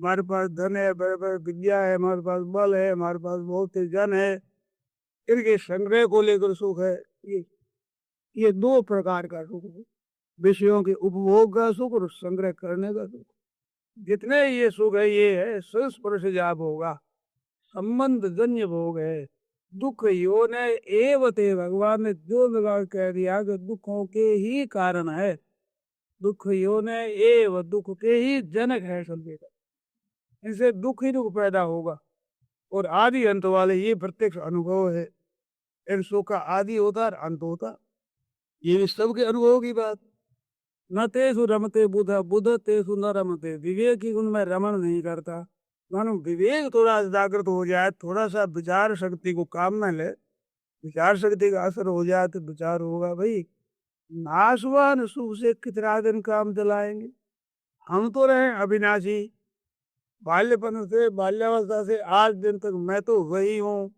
हमारे पास धन है, बड़े बड़े विद्या है, हमारे पास बल है, हमारे पास बहुत से जन है, इनके संग्रह को लेकर सुख है। ये दो प्रकार का सुख है, विषयों के उपभोग का सुख और संग्रह करने का सुख। जितने ये सुख है ये है संस्पर्श जाप होगा, संबंध जन्य भोग है। दुख यो ने एवते, भगवान ने जो जगह कह दिया कि दुखों के ही कारण है, दुख यो ने एव, दुख के ही जनक है समझेगा, इनसे दुख ही दुख पैदा होगा। और आदि अंत वाले ये प्रत्यक्ष अनुभव है, इन सुख का आदि होता और अंत होता, ये भी सबके अनुभव की बात। न तेसु रमते बुध, बुध तेसु न रमते, विवेक ही उनमें रमण नहीं करता। मानो विवेक थोड़ा जागृत हो जाए, थोड़ा सा विचार शक्ति को काम में ले, विचार शक्ति का असर हो जाए तो विचार होगा भाई नाशवान सुख से कितना दिन काम चलाएंगे। हम तो रहे अविनाशी, बाल्यपन से, बाल्यावस्था से आज दिन तक मैं तो वही हूँ,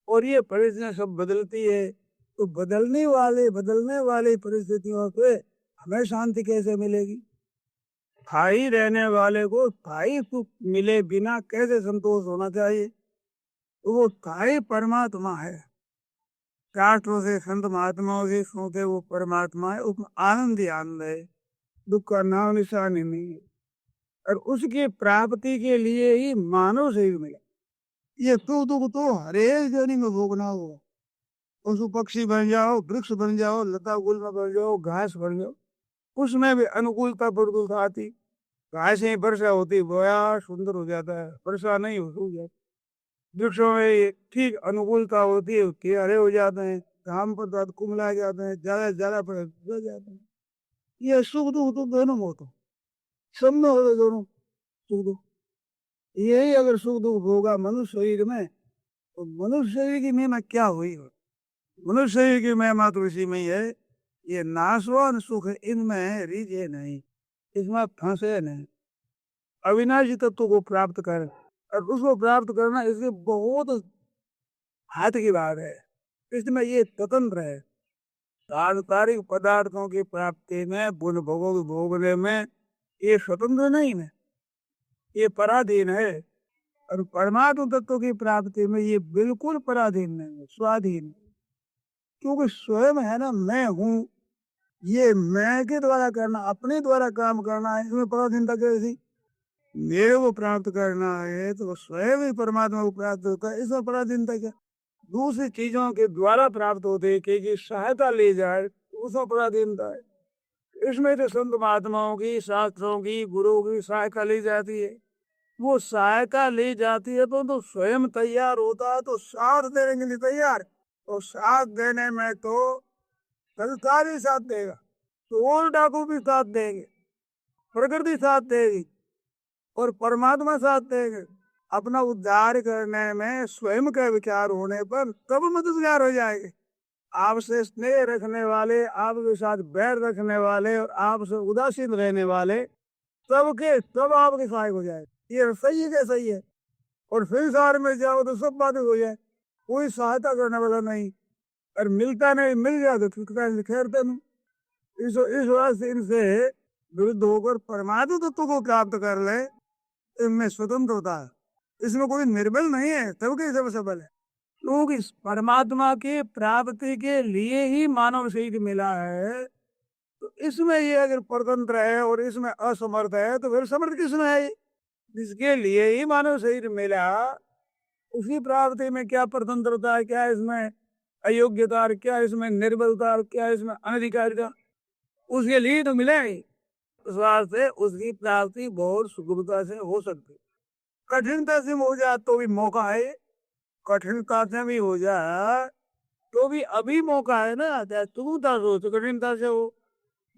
और ये परिस्थितियां सब बदलती है। तो बदलने वाली परिस्थितियों से हमें शांति कैसे मिलेगी? स्थायी रहने वाले को स्थायी सुख मिले बिना कैसे संतोष होना चाहिए? तो वो स्थायी परमात्मा है, शास्त्रों से संत महात्माओं से सुनते वो परमात्मा है, उसमें आनंद ही आनंद है, दुख का नाम निशान ही नहीं है। और उसकी प्राप्ति के लिए ही मानव शरीर मिला। ये सुख दुख तो हर एक जनी में भोगना हो, पशु पक्षी बन जाओ, वृक्ष बन जाओ, लता गुल में बन जाओ, घास बन जाओ, उसमें भी अनुकूलता प्रतिकूलता आती। घास ही वर्षा होती बोया सुंदर हो जाता है, वर्षा नहीं हो सूख जाता। वृक्षों में ठीक अनुकूलता होती है, के हरे हो जाते हैं, घाम पर कुमला जाते हैं, ज्यादा से ज्यादा पर जाते हैं। ये सुख दुख तो दोनों हो, तो सब में हो दोनों सुख दुख। यही अगर सुख दुख होगा मनुष्य शरीर में, तो मनुष्य शरीर की महिमा क्या हुई? मनुष्य शरीर की महिमा तो इसी में ही है, ये नाशवान सुख है, इनमें रीझे नहीं, इसमें फंसे नहीं। अविनाशी तत्व को प्राप्त कर, और उसको प्राप्त करना इसके बहुत हाथ की बात है, इसमें ये स्वतंत्र है। सांसारिक पदार्थों की प्राप्ति में, पुण्य भोग भोगने में ये स्वतंत्र नहीं है, ये पराधीन है। और परमात्म तत्व की प्राप्ति में ये बिल्कुल पराधीन नहीं है, स्वाधीन। क्योंकि स्वयं है ना, मैं हूँ, ये मैं के द्वारा करना, अपने द्वारा काम करना है, इसमें पराधीनता कैसी? मेरे को प्राप्त करना है तो स्वयं ही परमात्मा को प्राप्त होता है, इसमें पराधीनता क्या? दूसरी चीजों के द्वारा प्राप्त होते हैं कि सहायता ली जाए, उसमें पराधीनता है। इसमें तो संत महात्माओं की, शास्त्रों की, गुरु की सहायता ली जाती है। वो सहायता ली जाती है तो स्वयं तैयार होता है, तो साथ देने के लिए तैयार, और साथ देने में तो संसार ही साथ देगा, तो डाकू भी साथ देंगे, प्रकृति साथ देगी, और परमात्मा साथ देंगे। अपना उद्धार करने में स्वयं का विचार होने पर तब मददगार हो जाएंगे। आपसे स्नेह रखने वाले, आपके साथ बैर रखने वाले, और आपसे उदासीन रहने वाले, सबके सब आपके सहायक हो जाए। ये सही है क्या? सही है। और संसार में जाओ तो सब बातें हो जाए, कोई सहायता करने वाला नहीं, और मिलता नहीं, मिल जाए तो खैरते नहीं। इस वास्ते इनसे विरुद्ध होकर परमात्मा तत्व को प्राप्त कर ले, इनमें स्वतंत्र होता है, इसमें कोई निर्बल नहीं है, तब कैसे सबल है? क्योंकि परमात्मा की प्राप्ति के लिए ही मानव शरीर मिला है, तो इसमें ये अगर परतंत्र है और इसमें असमर्थ है, तो फिर समर्थ किसमें है? जिसके लिए ही मानव शरीर मिला, उसकी प्राप्ति में क्या परतंत्रता है, क्या इसमें अयोग्यता, क्या इसमें निर्बलता, क्या इसमें अनधिकारिता? उसके लिए तो मिला ही, उस वास्ते उसकी प्राप्ति बहुत सुगमता से हो सकती। कठिनता से हो जाए तो भी मौका है, कठिनता से भी हो जाए तो भी अभी मौका है ना, चाहे सुगमता से हो तो कठिनता से हो।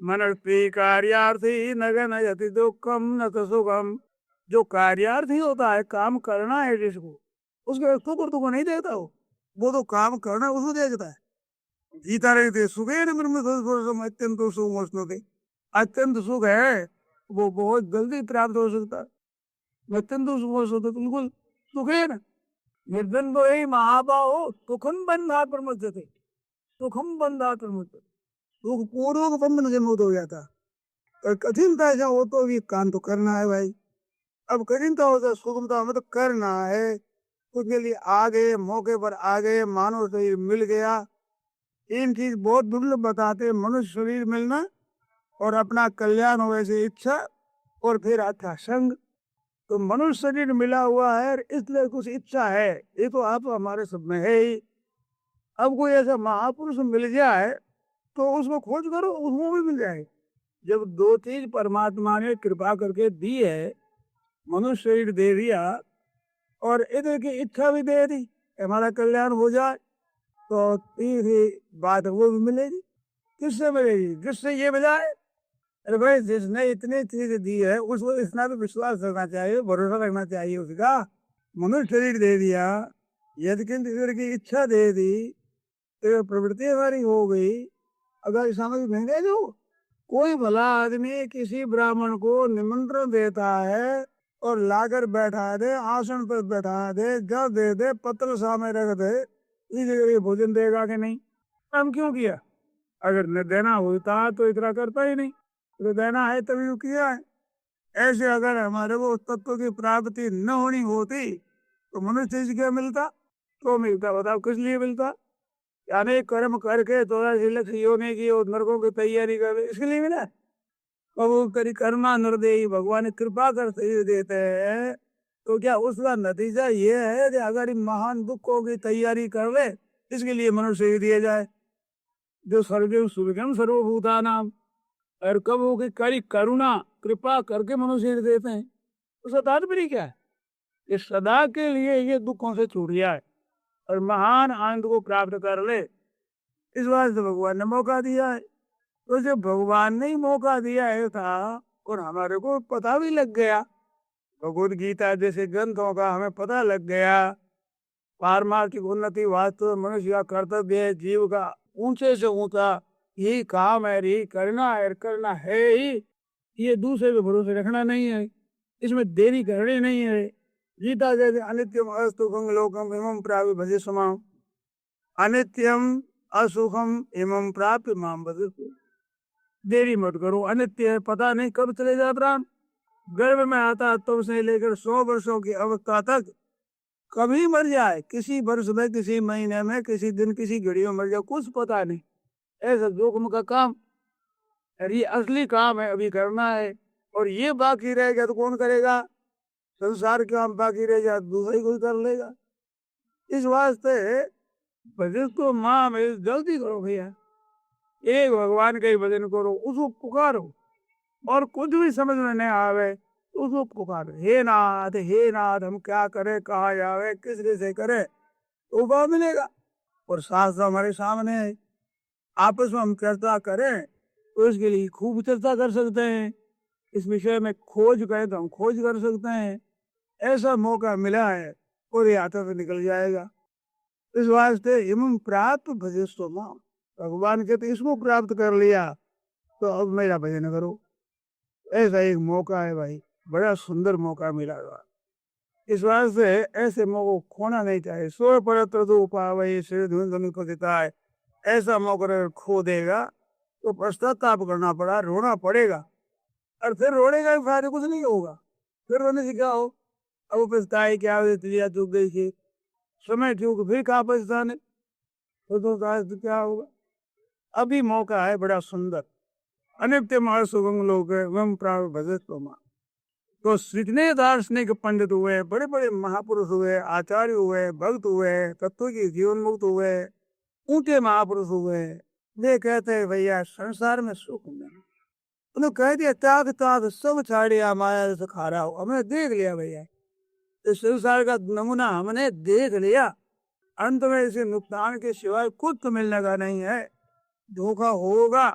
मनस्वी कार्यार्थी नगन यति दुखम न तो सुखम, जो कार्यार्थी होता है, काम करना है जिसको, उसके सुख और दुख नहीं देता वो तो काम करना उसको देखता है। जीता रहते सुखे न ब्रह्म अत्यंत सुख, अत्यंत सुख है वो बहुत जल्दी प्राप्त हो सकता है। अत्यंत सुख बिल्कुल सुखे न निर्धन तो यही महाबाहो सुखम बंधा प्रमुचते, सुखम बंधा प्रमुचते, सुख पूर्वक बंधन से मुक्त हो जाता। और कठिनता ऐसा हो तो भी काम तो करना है भाई, अब कठिनता होता सुगमता मतलब करना है, उसके लिए आ गए, मौके पर आ गए, मानव शरीर मिल गया। इन चीज बहुत दुर्लभ बताते हैं, मनुष्य शरीर मिलना और अपना कल्याण हो ऐसी इच्छा और फिर अच्छा संग। तो मनुष्य शरीर मिला हुआ है इसलिए कुछ इच्छा है, ये तो आप हमारे सब में है ही। अब कोई ऐसा महापुरुष मिल जाए तो उसको खोज करो, उसको भी मिल जाए। जब दो चीज परमात्मा ने कृपा करके दी है, मनुष्य शरीर दे दिया और इधर की इच्छा भी दे दी, हमारा कल्याण हो जाए, तो तीसरी बात वो भी मिलेगी। किससे मिलेगी? जिससे ये मिलाए। अरे भाई, जिसने इतनी चीज दी है उसको इतना तो विश्वास करना चाहिए, भरोसा रखना चाहिए उसका। मनुष्य शरीर दे दिया, यदि किंतु ईश्वर की इच्छा दे दी तो प्रवृत्ति हमारी हो गई। अगर सामग्री भेजे दो, कोई भला आदमी किसी ब्राह्मण को निमंत्रण देता है और लाकर बैठा दे, आसन पर बैठा दे, जल दे दे, पत्र सामने रख दे, इस जगह भोजन देगा कि नहीं? हम क्यों किया? अगर न देना होता तो इतना करता ही नहीं, तो देना है तभी तो किया है। ऐसे अगर हमारे को तत्व की प्राप्ति न होनी होती तो मनुष्य से क्या मिलता? तो मिलता, बताओ किस लिए मिलता? यानी कर्म करके 84 लक्ष योनि की और नरकों की तैयारी कर, इसके लिए मिला। कबू करी कर्मा निर्देयी, भगवान कृपा कर शरीर देते हैं, तो क्या उसका नतीजा ये है कि अगर इन महान दुखों की तैयारी कर ले, इसके लिए मनुष्य शरीर दिया जाए जो सर्व सुविगम सर्वभूता नाम। और कबू की करी करुणा, कृपा करके मनुष्य शरीर देते हैं, उसका तात्पर्य क्या है? ये सदा के लिए ये दुखों से छूट जाए और महान आनंद को प्राप्त कर ले, इस वास्ते भगवान ने मौका दिया है। तो जब भगवान ने ही मौका दिया है था और हमारे को पता भी लग गया, भगवद गीता जैसे ग्रंथों का हमें पता लग गया, पारमार्थिक उन्नति वास्तव मनुष्य का कर्तव्य है, जीव का ऊंचे से ऊंचा यही काम है, यही करना है ही, ये दूसरे पे भरोसे रखना नहीं है, इसमें देरी करनी नहीं है। गीता जैसे अनित्यम असुखम लोकम एवं प्राप्य भजे समाम, अनित्यम असुखम एवं प्राप्य माम भजे। देरी मत करो, अनित्य है, पता नहीं कब चले जाए प्राण। गर्भ में आता तब से लेकर 100 वर्षों की अवस्था तक कभी मर जाए, किसी वर्ष में, किसी महीने में, किसी दिन, किसी घड़ी में मर जाए, कुछ पता नहीं। ऐसा जोखिम का काम, और ये असली काम है, अभी करना है। और ये बाकी रह गया तो कौन करेगा? संसार के काम बाकी रह जाए दूसरा ही कोई कर लेगा। इस वास्ते भजन तो माँ में जल्दी करो भैया, एक भगवान का ही भजन करो, उसको पुकारो, और कुछ भी समझ में नहीं आवे तो उसको पुकारो, हे नाथ हम क्या करें, कहाँ जावे, किस से करे, तो उपाय मिलेगा। और शास्त्र हमारे सामने है, आपस में हम चर्चा करें तो इसके लिए खूब चर्चा कर सकते हैं, इस विषय में खोज करें तो हम खोज कर सकते हैं। ऐसा मौका मिला है और ये हाथों से निकल जाएगा। इस वास्ते इमं प्राप्त भजस्व माम, भगवान कहते इसको प्राप्त कर लिया तो अब मेरा भजन करो। ऐसा एक मौका है भाई, बड़ा सुंदर मौका मिला हुआ। इस वास्ते ऐसे मौका खोना नहीं चाहिए। सो पर तो पावई श्री धुन को देता है, ऐसा मौका अगर खो देगा तो पश्चाताप करना पड़ा, रोना पड़ेगा, और फिर रोने का फायदा कुछ नहीं होगा। फिर रोने से क्या हो? अब पछताए क्या हो, चूक गई थी, समय चूक, फिर कहा पछताने, तो क्या होगा? अभी मौका है बड़ा सुंदर, अनित्य महासुगम लोग भजस्व। तो जितने दार्शनिक पंडित हुए, बड़े बड़े महापुरुष हुए, आचार्य हुए, भक्त हुए, तत्व की जीवन मुक्त हुए, ऊंचे महापुरुष हुए, वे कहते हैं भैया संसार में सुख नहीं। उन्होंने कह दिया त्याग त्याग सब छाड़िया माया से खा रहा हो, हमने देख लिया भैया, इस संसार का नमूना हमने देख लिया, अंत में इसे नुकसान के सिवाय कुछ तो मिलने का नहीं है, धोखा होगा।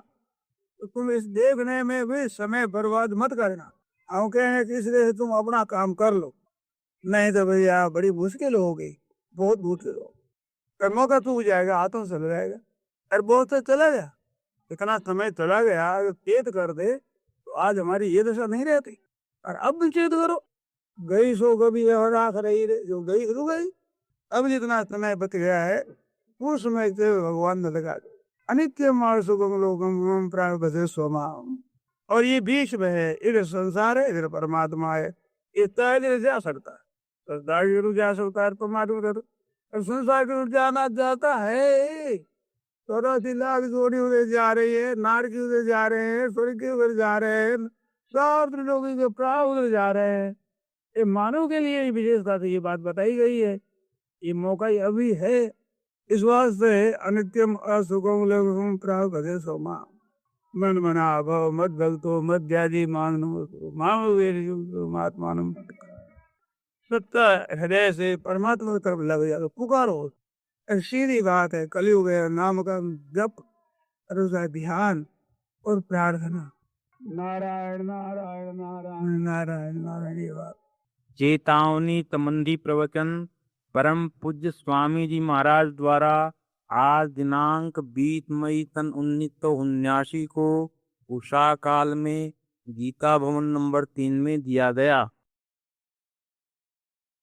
तो तुम इस देखने में भी समय बर्बाद मत करना। हम कहें कि इसलिए तुम अपना काम कर लो, नहीं तो भैया बड़ी मुश्किल होगी, बहुत मुश्किल हो, कर्मों का तू जाएगा, हाथों से चला जाएगा। अरे बहुत से चला गया, इतना समय चला गया, अगर चेत कर दे तो आज हमारी ये दशा नहीं रहती। और अब भी चेत करो, गई सो कभी और आख रही रे, जो गई सो गई। अब जितना समय बच गया है उस समय से भगवान ने लगा दो, अनित्य मार सुगम लोगम प्राण भजे सोमा। और ये बीच में है, इधर संसार है, इधर परमात्मा है, इतना ही जा सकता है, संसार की ओर जा सकता है परमात्मा की ओर। और संसार की ओर जाना चाहता है, 84 लाख जोड़ी उधर जा रही है, नार की उधर जा रहे हैं, स्वर्ग की उधर जा रहे हैं, सब लोग के प्राण उधर जा रहे हैं। ये मानव के लिए ही विशेषता से ये बात बताई गई है। ये मौका ही अभी है। इस वास्ते अनित्यम असुखम लघुम प्राप्त भजे सोमा मन मना भव मत भक्तो मत ज्यादि मान महात्मान सत्ता हृदय से परमात्मा की तरफ लग जाओ, पुकारो। सीधी बात है, कलयुग है, नाम का जप और उसका ध्यान और प्रार्थना। नारायण नारायण नारायण नारायण नारायण, ये बात। चेतावनी संबंधी प्रवचन परम पूज्य स्वामी जी महाराज द्वारा आज दिनांक 20 मई सन 1979 को उषा काल में गीता भवन नंबर 3 में दिया गया।